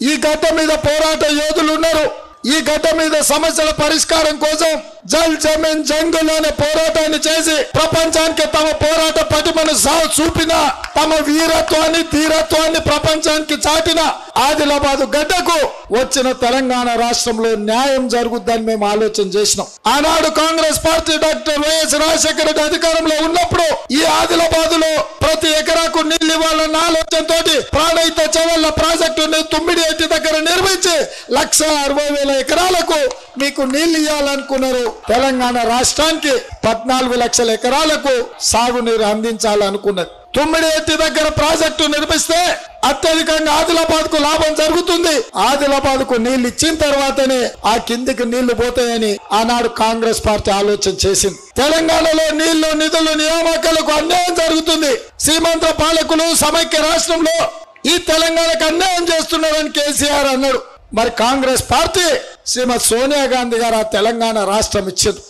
ఈ గడ్డ మీద పోరాట యోధులు ఉన్నారు. ఈ గడ్డ మీద సమస్యల పరిష్కారం కోసం జల్ జమీన్ జంగుల్ అనే పోరాటాన్ని చేసి ప్రపంచానికి తమ పోరాట పటిమను చూపిన, తమ వీరత్వాన్ని ధీరత్వాన్ని ప్రపంచానికి చాటిన ఆదిలాబాద్ గడ్డకు వచ్చిన తెలంగాణ రాష్ట్రంలో న్యాయం జరుగుద్దని మేము ఆలోచన చేసినాం. ఆనాడు Congress party doctor YS Rajasekhara Reddy అధికారంలో ఉన్నప్పుడు ఈ ఆదిలాబాద్ లో ప్రతి ఎకరాకు నీళ్లు ఇవ్వాలన్న ఆలోచనతోటి ప్రాణహిత చెవెళ్ల ప్రాజెక్టుని తుమ్మిడిఎట్టి దగ్గర నిర్మించి 1,60,000 ఎకరాలకు మీకు నీళ్లు ఇవ్వాలనుకున్నారు. తెలంగాణ రాష్ట్రానికి 14 లక్షల ఎకరాలకు సాగునీరు అందించాలనుకున్నది. తుమ్మిడిఎట్టి దగ్గర ప్రాజెక్టు నిర్మిస్తే అత్యధికంగా ఆదిలాబాద్ కు లాభం జరుగుతుంది. ఆదిలాబాద్ కు నీళ్లు ఇచ్చిన తర్వాతనే ఆ కిందికి నీళ్లు పోతాయని ఆనాడు కాంగ్రెస్ పార్టీ ఆలోచన చేసింది. తెలంగాణలో నీళ్లు నిధులు నియామకాలకు అన్యాయం జరుగుతుంది. సీమాంధ్ర పాలకులు సమైక్య రాష్ట్రంలో ఈ తెలంగాణకు అన్యాయం చేస్తున్నారని కేసీఆర్ అన్నాడు. మరి కాంగ్రెస్ పార్టీ శ్రీమతి సోనియా గాంధీ గారు ఆ తెలంగాణ రాష్ట్రం ఇచ్చింది.